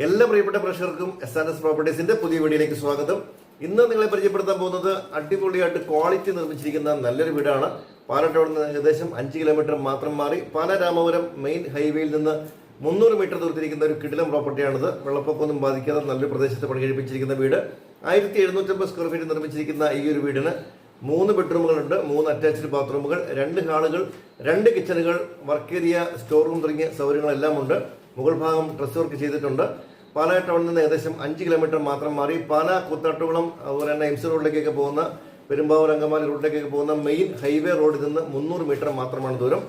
എല്ലാ പ്രിയപ്പെട്ട പ്രേക്ഷകർക്കും എസ് പ്രോപ്പർട്ടീസിന്റെ പുതിയ വീഡിയോയിലേക്ക് സ്വാഗതം. ഇന്ന് നിങ്ങളെ പരിചയപ്പെടുത്താൻ പോകുന്നത് അടിപൊളിയായിട്ട് ക്വാളിറ്റി നിർമ്മിച്ചിരിക്കുന്ന നല്ലൊരു വീടാണ്. പാലക്കാട് നിന്ന് ഏകദേശം 5 കിലോമീറ്റർ മാത്രം മാറി പാലാരാമപുരം മെയിൻ ഹൈവേയിൽ നിന്ന് 300 മീറ്റർ ദൂരത്തിരിക്കുന്ന ഒരു കിടിലം പ്രോപ്പർട്ടിയാണിത്. വെള്ളപ്പൊക്കമൊന്നും ബാധിക്കാതെ നല്ലൊരു പ്രദേശത്ത് പണി കഴിപ്പിച്ചിരിക്കുന്ന വീട്. 1750 സ്ക്വയർ ഫീറ്റ് നിർമ്മിച്ചിരിക്കുന്ന ഈ ഒരു വീടിന് 3 ബെഡ്റൂമുകളുണ്ട്, 3 അറ്റാച്ച്ഡ് ബാത്റൂമുകൾ, 2 ഹാളുകൾ, 2 കിച്ചണുകൾ, വർക്ക് ഏരിയ, സ്റ്റോർ റൂം തുടങ്ങിയ സൗകര്യങ്ങളെല്ലാം ഉണ്ട്. മുകൾ ഭാഗം ഡ്രസ് വർക്ക് ചെയ്തിട്ടുണ്ട്. പാലാ ടൗണിൽ നിന്ന് ഏകദേശം 5 കിലോമീറ്റർ മാത്രം മാറി പാലാ കൂത്താട്ടുകുളം അതുപോലെ തന്നെ എംസി റോഡിലേക്കൊക്കെ പോകുന്ന പെരുമ്പാവൂർ അങ്കമാലി റോഡിലേക്കൊക്കെ പോകുന്ന മെയിൻ ഹൈവേ റോഡിൽ നിന്ന് 300 മീറ്റർ മാത്രമാണ് ദൂരം.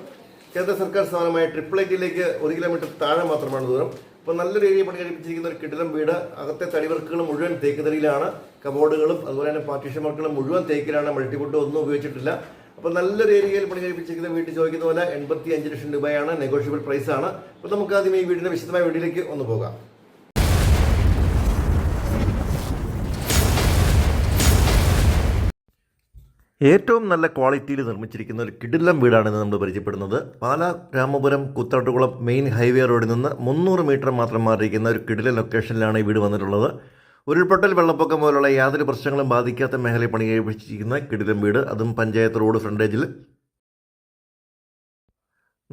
കേന്ദ്ര സർക്കാർ സ്ഥാനമായ ട്രിപ്പിൾ 1 കിലോമീറ്റർ താഴെ മാത്രമാണ് ദൂരം. അപ്പോൾ നല്ലൊരു ഏരിയ പണി കഴിപ്പിച്ചിരിക്കുന്ന ഒരു കിടിലം വീട്. അകത്തെ തടിവർക്കുകൾ മുഴുവൻ തേക്കുതടിയിലാണ്. കബോർഡുകളും അതുപോലെ തന്നെ പാർട്ടീഷൻ വർക്കുകളും മുഴുവൻ തേക്കിലാണ്. മൾട്ടിവുഡ് ഒന്നും ഉപയോഗിച്ചിട്ടില്ല. അപ്പോൾ നല്ലൊരു ഏരിയയിൽ പണി കഴിപ്പിച്ചിരിക്കുന്ന വീട്ടിൽ ചോദിക്കുന്ന പോലെ 85 ലക്ഷം രൂപയാണ്. നെഗോഷ്യബിൾ പ്രൈസ് ആണ്. അപ്പോൾ നമുക്ക് ആദ്യം ഈ വീടിന്റെ വിശദമായ വീഡിയോയിലേക്ക് ഒന്ന് പോകാം. ഏറ്റവും നല്ല ക്വാളിറ്റിയിൽ നിർമ്മിച്ചിരിക്കുന്ന ഒരു കിടിലം വീടാണെന്ന് നമ്മൾ പരിചയപ്പെടുന്നത്. പാലാ രാമപുരം കൂത്താട്ടുകുളം മെയിൻ ഹൈവേ റോഡിൽ നിന്ന് 300 മീറ്റർ മാത്രം മാറിയിരിക്കുന്ന ഒരു കിടിലൻ ലൊക്കേഷനിലാണ് ഈ വീട് വന്നിട്ടുള്ളത്. ഉരുൾപൊട്ടൽ, വെള്ളപ്പൊക്കം പോലുള്ള യാതൊരു പ്രശ്നങ്ങളും ബാധിക്കാത്ത മേഖലയിൽ പണി കഴിപ്പിച്ചിരിക്കുന്ന കിടിലം വീട്, അതും പഞ്ചായത്ത് റോഡ് ഫ്രണ്ടേജിൽ.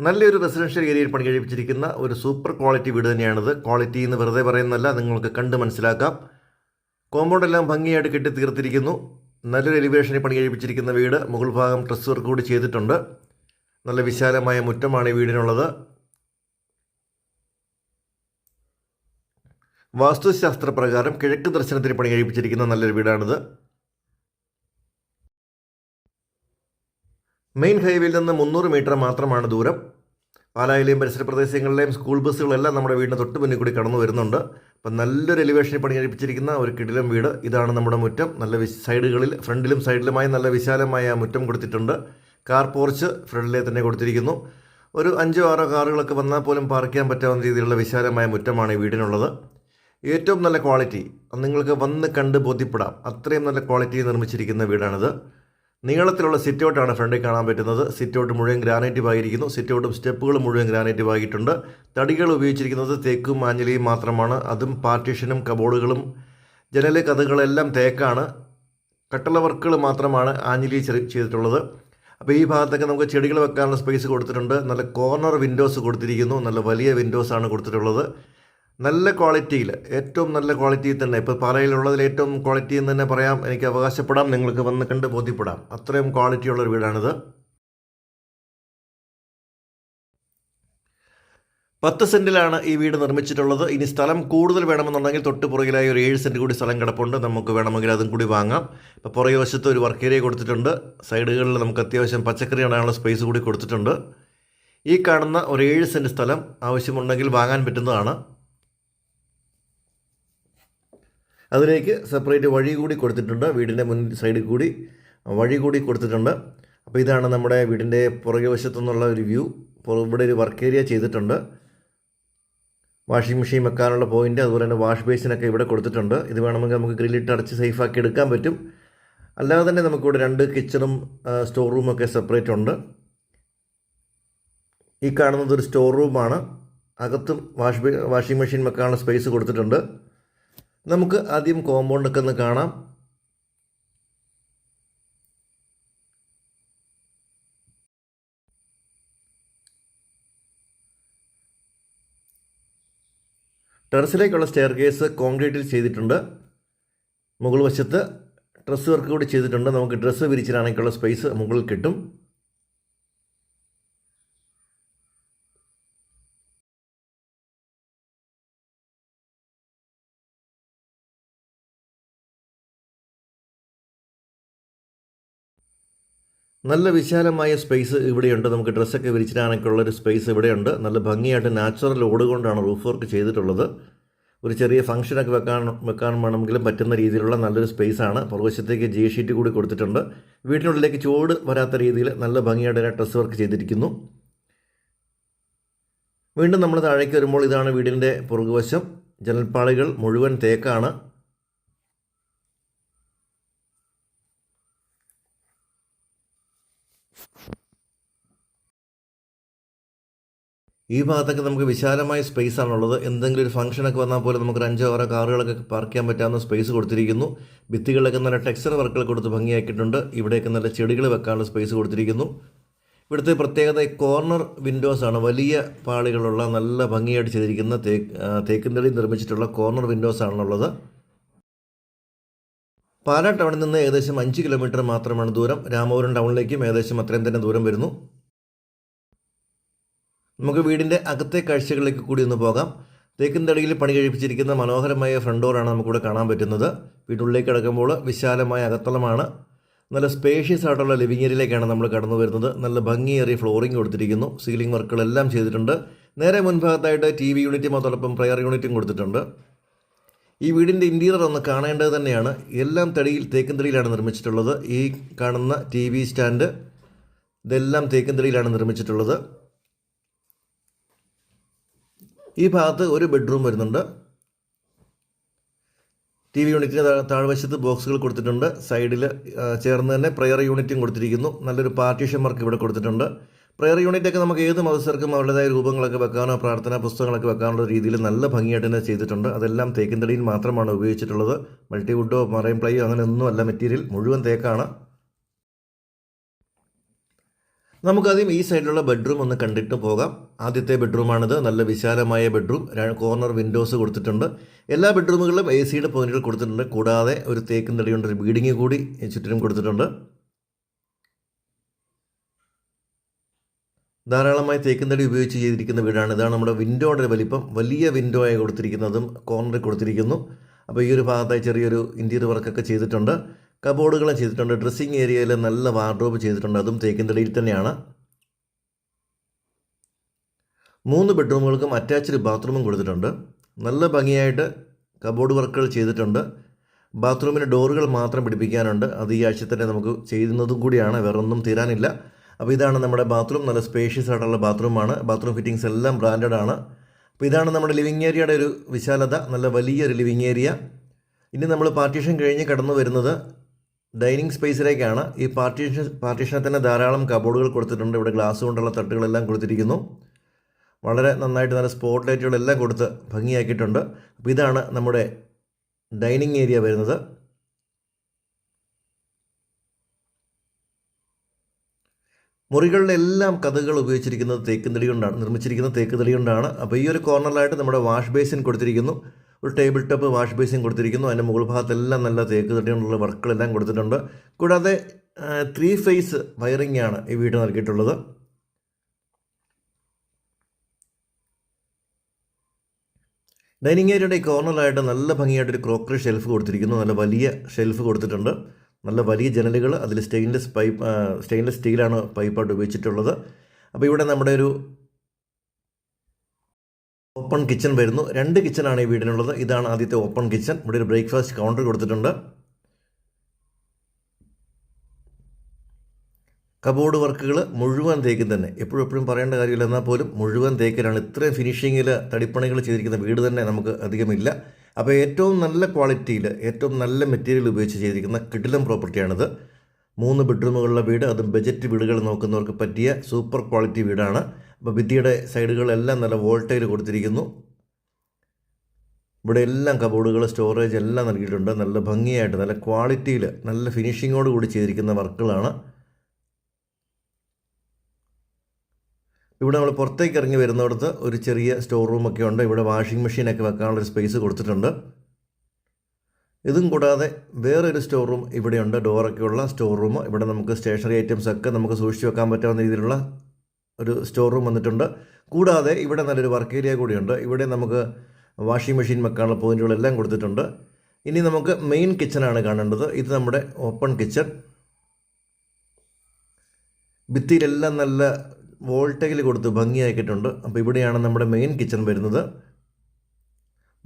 നല്ലൊരു റെസിഡൻഷ്യൽ ഏരിയയിൽ പണി കഴിപ്പിച്ചിരിക്കുന്ന ഒരു സൂപ്പർ ക്വാളിറ്റി വീട് തന്നെയാണിത്. ക്വാളിറ്റി എന്ന് വെറുതെ പറയുന്നതല്ല, നിങ്ങൾക്ക് കണ്ട് മനസ്സിലാക്കാം. കോമ്പൗണ്ട് എല്ലാം ഭംഗിയായിട്ട് കെട്ടി തീർത്തിരിക്കുന്നു. നല്ലൊരു എലിവേഷനിൽ പണി കഴിപ്പിച്ചിരിക്കുന്ന വീട്. മുകൾ ഭാഗം ഡ്രസ് വർക്ക് കൂടി ചെയ്തിട്ടുണ്ട്. നല്ല വിശാലമായ മുറ്റമാണ് ഈ വീടിനുള്ളത്. വാസ്തുശാസ്ത്രപ്രകാരം കിഴക്ക് ദർശനത്തിന് പണി കഴിപ്പിച്ചിരിക്കുന്ന നല്ലൊരു വീടാണിത്. മെയിൻ ഹൈവേയിൽ നിന്ന് 300 മീറ്റർ മാത്രമാണ് ദൂരം. പാലായിലെയും പരിസര പ്രദേശങ്ങളിലെയും സ്കൂൾ ബസ്സുകളെല്ലാം നമ്മുടെ വീടിന് തൊട്ട് മുന്നിൽ കൂടി കടന്നു വരുന്നുണ്ട്. അപ്പം നല്ലൊരു എലിവേഷനിൽ പണി കഴിപ്പിച്ചിരിക്കുന്ന ഒരു കിടിലം വീട്. ഇതാണ് നമ്മുടെ മുറ്റം. നല്ല സൈഡുകളിൽ, ഫ്രണ്ടിലും സൈഡിലുമായി നല്ല വിശാലമായ മുറ്റം കൊടുത്തിട്ടുണ്ട്. കാർ പോർച്ച് ഫ്രണ്ടിലെ തന്നെ കൊടുത്തിരിക്കുന്നു. ഒരു 5-6 കാറുകളൊക്കെ വന്നാൽ പോലും പാർക്ക് ചെയ്യാൻ പറ്റാവുന്ന രീതിയിലുള്ള വിശാലമായ മുറ്റമാണ് ഈ വീടിനുള്ളത്. ഏറ്റവും നല്ല ക്വാളിറ്റി, നിങ്ങൾക്ക് വന്ന് കണ്ട് ബോധ്യപ്പെടാം. അത്രയും നല്ല ക്വാളിറ്റി നിർമ്മിച്ചിരിക്കുന്ന വീടാണിത്. നീളത്തിലുള്ള സിറ്റ് ഔട്ടാണ് ഫ്രണ്ടിൽ കാണാൻ പറ്റുന്നത്. സിറ്റ് ഔട്ട് മുഴുവൻ ഗ്രാനൈറ്റ് പാകിയിരിക്കുന്നു. സിറ്റ് ഔട്ടും സ്റ്റെപ്പുകളും മുഴുവൻ ഗ്രാനൈറ്റ് പാകിയിട്ടുണ്ട്. തടികൾ ഉപയോഗിച്ചിരിക്കുന്നത് തേക്കും ആഞ്ഞിലിയും മാത്രമാണ്. അതും പാർട്ടീഷനും കബോർഡുകളും ജനൽ കഥകളെല്ലാം തേക്കാണ്. കട്ടള വർക്കുകൾ മാത്രമാണ് ആഞ്ഞിലി ചെയ്തിട്ടുള്ളത്. അപ്പോൾ ഈ ഭാഗത്തൊക്കെ നമുക്ക് ചെടികൾ വെക്കാനുള്ള സ്പേസ് കൊടുത്തിട്ടുണ്ട്. നല്ല കോർണർ വിൻഡോസ് കൊടുത്തിരിക്കുന്നു. നല്ല വലിയ വിൻഡോസാണ് കൊടുത്തിട്ടുള്ളത്. നല്ല ക്വാളിറ്റിയിൽ, ഏറ്റവും നല്ല ക്വാളിറ്റിയിൽ തന്നെ, ഇപ്പോൾ പാലയിലുള്ളതിൽ ഏറ്റവും ക്വാളിറ്റി എന്ന് തന്നെ പറയാം. എനിക്ക് അവകാശപ്പെടാം. നിങ്ങൾക്ക് വന്ന് കണ്ട് ബോധ്യപ്പെടാം. അത്രയും ക്വാളിറ്റിയുള്ളൊരു വീടാണിത്. 10 സെൻറ്റിലാണ് ഈ വീട് നിർമ്മിച്ചിട്ടുള്ളത്. ഇനി സ്ഥലം കൂടുതൽ വേണമെന്നുണ്ടെങ്കിൽ തൊട്ട് പുറകിലായി ഒരു 7 സെൻറ്റ് കൂടി സ്ഥലം കിടപ്പുണ്ട്. നമുക്ക് വേണമെങ്കിൽ അതും കൂടി വാങ്ങാം. ഇപ്പോൾ പുറകെ വശത്ത് ഒരു വർക്ക് ഏരിയ കൊടുത്തിട്ടുണ്ട്. സൈഡുകളിൽ നമുക്ക് അത്യാവശ്യം പച്ചക്കറി നടാനുള്ള സ്പേസ് കൂടി കൊടുത്തിട്ടുണ്ട്. ഈ കാണുന്ന ഒരു 7 സെൻറ്റ് സ്ഥലം ആവശ്യമുണ്ടെങ്കിൽ വാങ്ങാൻ പറ്റുന്നതാണ്. അതിലേക്ക് സെപ്പറേറ്റ് വഴി കൂടി കൊടുത്തിട്ടുണ്ട്. വീടിൻ്റെ മുൻ സൈഡിൽ കൂടി വഴി കൂടി കൊടുത്തിട്ടുണ്ട്. അപ്പോൾ ഇതാണ് നമ്മുടെ വീടിൻ്റെ പുറകെ വശത്തു നിന്നുള്ള ഒരു വ്യൂ. ഇവിടെ ഒരു വർക്ക് ഏരിയ ചെയ്തിട്ടുണ്ട്. വാഷിംഗ് മെഷീൻ വെക്കാനുള്ള പോയിൻ്റ്, അതുപോലെ തന്നെ വാഷ് ബേസിനൊക്കെ ഇവിടെ കൊടുത്തിട്ടുണ്ട്. ഇത് വേണമെങ്കിൽ നമുക്ക് ഗ്രില്ലിട്ട് അടച്ച് സേഫാക്കി എടുക്കാൻ പറ്റും. അല്ലാതെ തന്നെ നമുക്കിവിടെ 2 കിച്ചണും സ്റ്റോർ റൂമൊക്കെ സെപ്പറേറ്റ് ഉണ്ട്. ഈ കാണുന്നത് ഒരു സ്റ്റോർ റൂമാണ്. അകത്തും വാഷിംഗ് മെഷീൻ വെക്കാനുള്ള സ്പേസ് കൊടുത്തിട്ടുണ്ട്. നമുക്ക് ആദ്യം കോമ്പൗണ്ടൊക്കെ ഒന്ന് കാണാം. ടെറസിലേക്കുള്ള സ്റ്റെയർ കേസ് കോൺക്രീറ്റിൽ ചെയ്തിട്ടുണ്ട്. മുകൾ വശത്ത് ഡ്രസ് വർക്ക് കൂടി ചെയ്തിട്ടുണ്ട്. നമുക്ക് ഡ്രസ്സ് വിരിച്ചിടാനൊക്കെയുള്ള സ്പേസ് മുകളിൽ കിട്ടും. നല്ല വിശാലമായ സ്പേസ് ഇവിടെയുണ്ട്. നമുക്ക് ഡ്രസ്സൊക്കെ വിരിച്ചിടാനൊക്കെയുള്ളൊരു സ്പേസ് ഇവിടെയുണ്ട്. നല്ല ഭംഗിയായിട്ട് നാച്ചുറൽ ഓട് കൊണ്ടാണ് റൂഫ് വർക്ക് ചെയ്തിട്ടുള്ളത്. ഒരു ചെറിയ ഫംഗ്ഷനൊക്കെ വെക്കാൻ വേണമെങ്കിലും പറ്റുന്ന രീതിയിലുള്ള നല്ലൊരു സ്പേസാണ്. പുറകുവശത്തേക്ക് ജി ഷീറ്റ് കൂടി കൊടുത്തിട്ടുണ്ട്. വീടിനുള്ളിലേക്ക് ചൂട് വരാത്ത രീതിയിൽ നല്ല ഭംഗിയായിട്ട് ഡ്രസ് വർക്ക് ചെയ്തിരിക്കുന്നു. വീണ്ടും നമ്മൾ താഴേക്ക് വരുമ്പോൾ ഇതാണ് വീടിൻ്റെ പുറകുവശം. ജനൽപ്പാളികൾ മുഴുവൻ തേക്കാണ്. ഈ ഭാഗത്തൊക്കെ നമുക്ക് വിശാലമായ സ്പേസ് ആണുള്ളത്. എന്തെങ്കിലും ഒരു ഫംഗ്ഷനൊക്കെ വന്നാൽ പോലും നമുക്ക് ഒരു 5-6 കാറുകളൊക്കെ പാർക്ക് ചെയ്യാൻ പറ്റാവുന്ന സ്പേസ് കൊടുത്തിരിക്കുന്നു. ഭിത്തികളിലൊക്കെ നല്ല ടെക്സ്ചർ വർക്കുകൾ കൊടുത്ത് ഭംഗിയാക്കിയിട്ടുണ്ട്. ഇവിടെയൊക്കെ നല്ല ചെടികൾ വെക്കാനുള്ള സ്പേസ് കൊടുത്തിരിക്കുന്നു. ഇവിടുത്തെ പ്രത്യേകത കോർണർ വിൻഡോസ് ആണ്. വലിയ പാളികളുള്ള നല്ല ഭംഗിയായിട്ട് ചെയ്തിരിക്കുന്ന തേക്കിൻ തടി നിർമ്മിച്ചിട്ടുള്ള കോർണർ വിൻഡോസ് ആണുള്ളത്. പാലാ ടൗണിൽ നിന്ന് ഏകദേശം 5 കിലോമീറ്റർ മാത്രമാണ് ദൂരം. രാമപുരം ടൗണിലേക്കും ഏകദേശം അത്രയും തന്നെ ദൂരം വരുന്നു. നമുക്ക് വീടിൻ്റെ അകത്തെ കാഴ്ചകളിലേക്ക് കൂടി ഒന്ന് പോകാം. തേക്കിൻ തടിയിൽ പണി കഴിപ്പിച്ചിരിക്കുന്ന മനോഹരമായ ഫ്രണ്ട് ഡോറാണ് നമുക്കിവിടെ കാണാൻ പറ്റുന്നത്. വീട്ടിനുള്ളിലേക്ക് കിടക്കുമ്പോൾ വിശാലമായ അകത്തളമാണ്. നല്ല സ്പേഷ്യസ് ആയിട്ടുള്ള ലിവിങ് ഏരിയയിലേക്കാണ് നമ്മൾ കടന്നു വരുന്നത്. നല്ല ഭംഗിയേറിയ ഫ്ലോറിംഗ് കൊടുത്തിരിക്കുന്നു. സീലിംഗ് വർക്കുകളെല്ലാം ചെയ്തിട്ടുണ്ട്. നേരെ മുൻഭാഗത്തായിട്ട് TV യൂണിറ്റും അതോടൊപ്പം പ്രയർ യൂണിറ്റും കൊടുത്തിട്ടുണ്ട്. ഈ വീടിൻ്റെ ഇൻറ്റീരിയർ ഒന്ന് കാണേണ്ടത് തന്നെയാണ്. എല്ലാം തേക്കിൻ തടിയിലാണ് നിർമ്മിച്ചിട്ടുള്ളത്. ഈ കാണുന്ന TV സ്റ്റാൻഡ് ഇതെല്ലാം തേക്കിൻ തടിയിലാണ് നിർമ്മിച്ചിട്ടുള്ളത്. ഈ ഭാഗത്ത് ഒരു ബെഡ്റൂം വരുന്നുണ്ട്. TV യൂണിറ്റിന് താഴ്വശത്ത് ബോക്സുകൾ കൊടുത്തിട്ടുണ്ട്. സൈഡിൽ ചേർന്ന് തന്നെ പ്രയർ യൂണിറ്റും കൊടുത്തിരിക്കുന്നു. നല്ലൊരു പാർട്ടീഷൻ വർക്ക് ഇവിടെ കൊടുത്തിട്ടുണ്ട്. പ്രയർ യൂണിറ്റൊക്കെ നമുക്ക് ഏത് മതസ്ഥർക്കും അവരുടേതായ രൂപങ്ങളൊക്കെ വെക്കാനോ പ്രാർത്ഥനാ പുസ്തകങ്ങളൊക്കെ വെക്കാനുള്ള രീതിയിൽ നല്ല ഭംഗിയായിട്ട് തന്നെ ചെയ്തിട്ടുണ്ട്. അതെല്ലാം തേക്കിൻ തടിയിൽ മാത്രമാണ് ഉപയോഗിച്ചിട്ടുള്ളത്. മൾട്ടിവുഡോ മറൈൻ പ്ലൈയോ അങ്ങനെ ഒന്നുമല്ല മെറ്റീരിയൽ, മുഴുവൻ തേക്കാണ്. നമുക്കാദ്യം ഈ സൈഡിലുള്ള ബെഡ്റൂം ഒന്ന് കണ്ടിട്ട് പോകാം. ആദ്യത്തെ ബെഡ്റൂമാണിത്. നല്ല വിശാലമായ ബെഡ്റൂം. കോർണർ വിൻഡോസ് കൊടുത്തിട്ടുണ്ട്. എല്ലാ ബെഡ്റൂമുകളിലും AC പോയിന്റുകൾ കൊടുത്തിട്ടുണ്ട്. കൂടാതെ ഒരു തേക്കിൻ തടി കൊണ്ട് ഒരു ബീഡിങ് കൂടി ചുറ്റിനും കൊടുത്തിട്ടുണ്ട്. ധാരാളമായി തേക്കിൻ തടി ഉപയോഗിച്ച് ചെയ്തിരിക്കുന്ന വീടാണ്. ഇതാണ് നമ്മുടെ വിൻഡോയുടെ വലിപ്പം. വലിയ വിൻഡോ ആയി കൊടുത്തിരിക്കുന്നതും കോർണറിൽ കൊടുത്തിരിക്കുന്നു. അപ്പോൾ ഈ ഒരു ഭാഗത്തായി ചെറിയൊരു ഇൻറ്റീരിയർ വർക്കൊക്കെ ചെയ്തിട്ടുണ്ട്. കബോർഡുകളും ചെയ്തിട്ടുണ്ട്. ഡ്രസ്സിങ് ഏരിയയിൽ നല്ല വാർഡ്രോബ് ചെയ്തിട്ടുണ്ട്. അതും തേക്കിൻ തടിയിൽ തന്നെയാണ്. 3 ബെഡ്റൂമുകൾക്കും അറ്റാച്ച്ഡ് ബാത്റൂമും കൊടുത്തിട്ടുണ്ട്. നല്ല ഭംഗിയായിട്ട് കബോർഡ് വർക്കുകൾ ചെയ്തിട്ടുണ്ട്. ബാത്റൂമിന് ഡോറുകൾ മാത്രം പിടിപ്പിക്കാനുണ്ട്. അത് ഈ ആഴ്ച തന്നെ നമുക്ക് ചെയ്യുന്നതും കൂടിയാണ്. വേറൊന്നും തീരാനില്ല. അപ്പോൾ ഇതാണ് നമ്മുടെ ബാത്റൂം. നല്ല സ്പേഷ്യസ് ആയിട്ടുള്ള ബാത്റൂമാണ്. ബാത്റൂം ഫിറ്റിങ്സ് എല്ലാം ബ്രാൻഡഡ് ആണ്. അപ്പോൾ ഇതാണ് നമ്മുടെ ലിവിങ് ഏരിയയുടെ ഒരു വിശാലത. നല്ല വലിയൊരു ലിവിങ് ഏരിയ. ഇനി നമ്മൾ പാർട്ടീഷൻ കഴിഞ്ഞ് കടന്നു വരുന്നത് ഡൈനിങ് സ്പേസിലേക്കാണ്. ഈ പാർട്ടീഷനിൽ തന്നെ ധാരാളം കബോർഡുകൾ കൊടുത്തിട്ടുണ്ട്. ഇവിടെ ഗ്ലാസ് കൊണ്ടുള്ള തട്ടുകളെല്ലാം കൊടുത്തിരിക്കുന്നു. വളരെ നന്നായിട്ട് നല്ല സ്പോട്ട് ലൈറ്റുകളെല്ലാം കൊടുത്ത് ഭംഗിയാക്കിയിട്ടുണ്ട്. അപ്പോൾ ഇതാണ് നമ്മുടെ ഡൈനിങ് ഏരിയ വരുന്നത്. മുറികളിലെല്ലാം കതകുകൾ ഉപയോഗിച്ചിരിക്കുന്നത് തേക്കിൻ തടി കൊണ്ടാണ്, നിർമ്മിച്ചിരിക്കുന്നത് തേക്ക് തടി കൊണ്ടാണ്. അപ്പോൾ ഈ ഒരു കോർണറിലായിട്ട് നമ്മുടെ വാഷ് ബേസിൻ കൊടുത്തിരിക്കുന്നു. ഒരു ടേബിൾ ടോപ്പ് വാഷ് ബേസിൻ കൊടുത്തിരിക്കുന്നു. അതിൻ്റെ മുകൾ ഭാഗത്തെല്ലാം നല്ല തേക്ക് തടി കൊണ്ടുള്ള വർക്കുകളെല്ലാം കൊടുത്തിട്ടുണ്ട്. കൂടാതെ 3 ഫേസ് വയറിംഗ് ആണ് ഈ വീട് നൽകിയിട്ടുള്ളത്. ഡൈനിങ് ഏരിയയുടെ ഈ കോർണറിലായിട്ട് നല്ല ഭംഗിയായിട്ടൊരു ക്രോക്കറി ഷെൽഫ് കൊടുത്തിരിക്കുന്നു. നല്ല വലിയ ഷെൽഫ് കൊടുത്തിട്ടുണ്ട്. നല്ല വലിയ ജനലുകൾ. അതിൽ സ്റ്റെയിൻലെസ് സ്റ്റീലാണ് പൈപ്പായിട്ട് ഉപയോഗിച്ചിട്ടുള്ളത്. അപ്പോൾ ഇവിടെ നമ്മുടെ ഒരു ഓപ്പൺ കിച്ചൺ വരുന്നു. 2 കിച്ചണാണ് ഈ വീടിനുള്ളത്. ഇതാണ് ആദ്യത്തെ ഓപ്പൺ കിച്ചൺ. ഇവിടെ ഒരു ബ്രേക്ക്ഫാസ്റ്റ് കൗണ്ടർ കൊടുത്തിട്ടുണ്ട്. കബോർഡ് വർക്കുകൾ മുഴുവൻ തേക്കിൻ തന്നെ. എപ്പോഴും പറയേണ്ട കാര്യമില്ല, എന്നാൽ പോലും മുഴുവൻ തേക്കിലാണ്. ഇത്രയും ഫിനിഷിങ്ങിൽ തടിപ്പണികൾ ചെയ്തിരിക്കുന്ന വീട് തന്നെ നമുക്ക് അധികമില്ല. അപ്പോൾ ഏറ്റവും നല്ല ക്വാളിറ്റിയിൽ ഏറ്റവും നല്ല മെറ്റീരിയൽ ഉപയോഗിച്ച് ചെയ്തിരിക്കുന്ന കിടിലം പ്രോപ്പർട്ടിയാണിത്. 3 ബെഡ്റൂമുകളുള്ള വീട്. അതും ബജറ്റ് വീടുകൾ നോക്കുന്നവർക്ക് പറ്റിയ സൂപ്പർ ക്വാളിറ്റി വീടാണ്. അപ്പോൾ ഭിത്തിയുടെ സൈഡുകളെല്ലാം നല്ല വോൾട്ടൈൽ കൊടുത്തിരിക്കുന്നു. ഇവിടെ എല്ലാം കബോർഡുകൾ സ്റ്റോറേജ് എല്ലാം നൽകിയിട്ടുണ്ട്. നല്ല ഭംഗിയായിട്ട് നല്ല ക്വാളിറ്റിയിൽ നല്ല ഫിനിഷിങ്ങോട് കൂടി ചെയ്തിരിക്കുന്ന വർക്കുകളാണ്. ഇവിടെ നമ്മൾ പുറത്തേക്ക് ഇറങ്ങി വരുന്നിടത്ത് ഒരു ചെറിയ സ്റ്റോർ റൂമൊക്കെ ഉണ്ട്. ഇവിടെ വാഷിംഗ് മെഷീനൊക്കെ വെക്കാനുള്ളൊരു സ്പേസ് കൊടുത്തിട്ടുണ്ട്. ഇതും കൂടാതെ വേറൊരു സ്റ്റോർ റൂം ഇവിടെയുണ്ട്. ഡോറൊക്കെ ഉള്ള സ്റ്റോർ റൂം. ഇവിടെ നമുക്ക് സ്റ്റേഷനറി ഐറ്റംസ് ഒക്കെ നമുക്ക് സൂക്ഷിച്ച് വെക്കാൻ പറ്റാവുന്ന രീതിയിലുള്ള ഒരു സ്റ്റോർ റൂം വന്നിട്ടുണ്ട്. കൂടാതെ ഇവിടെ നല്ലൊരു വർക്ക് ഏരിയ കൂടിയുണ്ട്. ഇവിടെ നമുക്ക് വാഷിംഗ് മെഷീൻ വെക്കാനുള്ള പോയിന്റുകളെല്ലാം കൊടുത്തിട്ടുണ്ട്. ഇനി നമുക്ക് മെയിൻ കിച്ചണാണ് കാണേണ്ടത്. ഇത് നമ്മുടെ ഓപ്പൺ കിച്ചൺ. ഭിത്തിയിലെല്ലാം നല്ല വോൾട്ടേജിൽ കൊടുത്ത് ഭംഗിയാക്കിയിട്ടുണ്ട്. അപ്പോൾ ഇവിടെയാണ് നമ്മുടെ മെയിൻ കിച്ചൺ വരുന്നത്.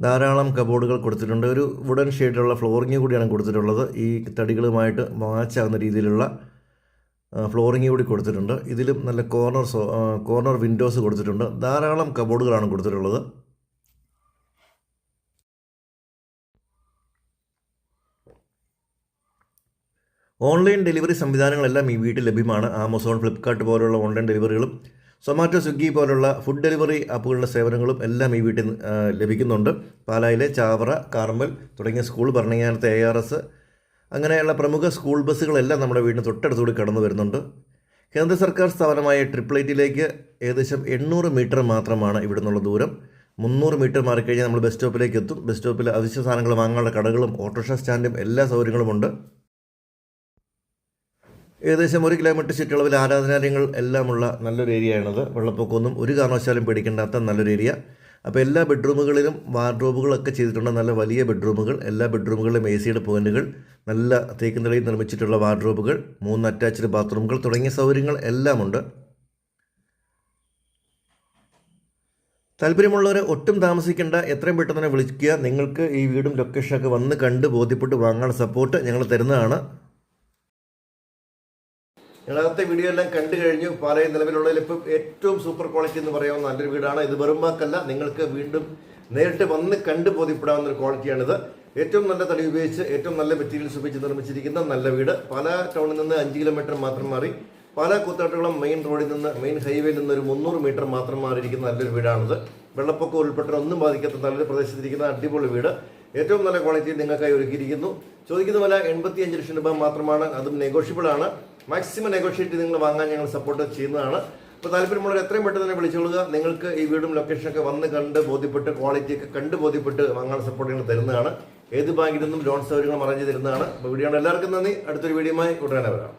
ധാരാളം കബോർഡുകൾ കൊടുത്തിട്ടുണ്ട്. ഒരു വുഡൻ ഷെയ്ഡിലുള്ള ഫ്ലോറിങ് കൂടിയാണ് കൊടുത്തിട്ടുള്ളത്. ഈ തടികളുമായിട്ട് മാച്ചാകുന്ന രീതിയിലുള്ള ഫ്ലോറിങ് കൂടി കൊടുത്തിട്ടുണ്ട്. ഇതിലും നല്ല കോർണർ വിൻഡോസ് കൊടുത്തിട്ടുണ്ട്. ധാരാളം കബോർഡുകളാണ് കൊടുത്തിട്ടുള്ളത്. ഓൺലൈൻ ഡെലിവറി സംവിധാനങ്ങളെല്ലാം ഈ വീട്ടിൽ ലഭ്യമാണ്. ആമസോൺ, ഫ്ലിപ്കാർട്ട് പോലുള്ള ഓൺലൈൻ ഡെലിവറികളും സൊമാറ്റോ, സ്വിഗ്ഗി പോലുള്ള ഫുഡ് ഡെലിവറി ആപ്പുകളുടെ സേവനങ്ങളും എല്ലാം ഈ വീട്ടിൽ ലഭിക്കുന്നുണ്ട്. പാലായിലെ ചാവറ, കാർമൽ തുടങ്ങിയ സ്കൂൾ, ഭരണങ്ങാനത്തെ ARS അങ്ങനെയുള്ള പ്രമുഖ സ്കൂൾ ബസ്സുകളെല്ലാം നമ്മുടെ വീടിന് തൊട്ടടുത്തുകൂടി കടന്നു വരുന്നുണ്ട്. കേന്ദ്ര സർക്കാർ സ്ഥാപനമായ ട്രിപ്പിൾ 8 ഏകദേശം 800 മീറ്റർ മാത്രമാണ് ഇവിടെ നിന്നുള്ള ദൂരം. 300 മീറ്റർ മാറിക്കഴിഞ്ഞാൽ നമ്മൾ ബസ് സ്റ്റോപ്പിലേക്ക് എത്തും. ബസ് സ്റ്റോപ്പിൽ അവശ്യ സാധനങ്ങൾ വാങ്ങാനുള്ള കടകളും ഓട്ടോറിക്ഷ സ്റ്റാൻഡും എല്ലാ സൗകര്യങ്ങളുമുണ്ട്. ഏകദേശം 1 കിലോമീറ്റർ ചുറ്റളവിൽ ആരാധനാലയങ്ങൾ എല്ലാമുള്ള നല്ലൊരു ഏരിയയാണിത്. വെള്ളപ്പൊക്കമൊന്നും ഒരു കാരണവശാലും പേടിക്കേണ്ടാത്ത നല്ലൊരു ഏരിയ. അപ്പോൾ എല്ലാ ബെഡ്റൂമുകളിലും വാർഡ്രോബുകളൊക്കെ ചെയ്തിട്ടുണ്ട്. നല്ല വലിയ ബെഡ്റൂമുകൾ, എല്ലാ ബെഡ്റൂമുകളിലും AC പോയിന്റുകൾ, നല്ല തേക്കിൻ തടിയിൽ നിർമ്മിച്ചിട്ടുള്ള വാർഡ്രോബുകൾ, 3 അറ്റാച്ച്ഡ് ബാത്റൂമുകൾ തുടങ്ങിയ സൗകര്യങ്ങൾ എല്ലാമുണ്ട്. താല്പര്യമുള്ളവർ ഒട്ടും താമസിക്കേണ്ട, എത്രയും പെട്ടെന്ന് തന്നെ വിളിക്കുക. നിങ്ങൾക്ക് ഈ വീടും ലൊക്കേഷനൊക്കെ വന്ന് കണ്ട് ബോധ്യപ്പെട്ട് വാങ്ങാൻ സപ്പോർട്ട് ഞങ്ങൾ തരുന്നതാണ്. ഞങ്ങളകത്തെ വീഡിയോ എല്ലാം കണ്ടു കഴിഞ്ഞു. പാലയിൽ നിലവിലുള്ളതിൽ ഇപ്പം ഏറ്റവും സൂപ്പർ ക്വാളിറ്റി എന്ന് പറയാവുന്ന നല്ലൊരു വീടാണ് ഇത്. വെറും വാക്കല്ല, നിങ്ങൾക്ക് വീണ്ടും നേരിട്ട് വന്ന് കണ്ട് ബോധ്യപ്പെടാവുന്ന ഒരു ക്വാളിറ്റിയാണിത്. ഏറ്റവും നല്ല തടി ഉപയോഗിച്ച് ഏറ്റവും നല്ല മെറ്റീരിയൽസ് ഉപയോഗിച്ച് നിർമ്മിച്ചിരിക്കുന്ന നല്ല വീട്. പാലാ ടൗണിൽ നിന്ന് 5 കിലോമീറ്റർ മാത്രം മാറി, പാലാ കൂത്താട്ടുകുളം മെയിൻ റോഡിൽ നിന്ന്, മെയിൻ ഹൈവേയിൽ നിന്ന് ഒരു 300 മീറ്റർ മാത്രം മാറിയിരിക്കുന്ന നല്ലൊരു വീടാണിത്. വെള്ളപ്പൊക്കം ഉൾപ്പെട്ട ഒന്നും ബാധിക്കാത്ത നല്ലൊരു പ്രദേശത്തിരിക്കുന്ന അടിപൊളി വീട്. ഏറ്റവും നല്ല ക്വാളിറ്റി നിങ്ങൾക്കായി ഒരുക്കിയിരിക്കുന്നു. ചോദിക്കുന്ന വില 85 ലക്ഷം രൂപ മാത്രമാണ്. അതും നെഗോഷ്യബിൾ ആണ്. മാക്സിമം നെഗോഷിയേറ്റ് നിങ്ങൾ വാങ്ങാൻ ഞങ്ങൾ സപ്പോർട്ട് ചെയ്യുന്നതാണ്. അപ്പോൾ താല്പര്യമുള്ളവർ എത്രയും പെട്ടെന്ന് തന്നെ വിളിച്ചോളുക. നിങ്ങൾക്ക് ഈ വീടും ലൊക്കേഷനൊക്കെ വന്ന് കണ്ട് ബോധ്യപ്പെട്ട് ക്വാളിറ്റിയൊക്കെ കണ്ട് ബോധ്യപ്പെട്ട് വാങ്ങാൻ സപ്പോർട്ട് ഞങ്ങൾ തരുന്നതാണ്. ഏത് ബാങ്കിൽ നിന്നും ലോൺ സൗകര്യങ്ങളും അറേഞ്ച് തരുന്നതാണ്. അപ്പോൾ വീഡിയോ എല്ലാവർക്കും നന്ദി. അടുത്തൊരു വീഡിയോയുമായി ഉടനെ വരാം.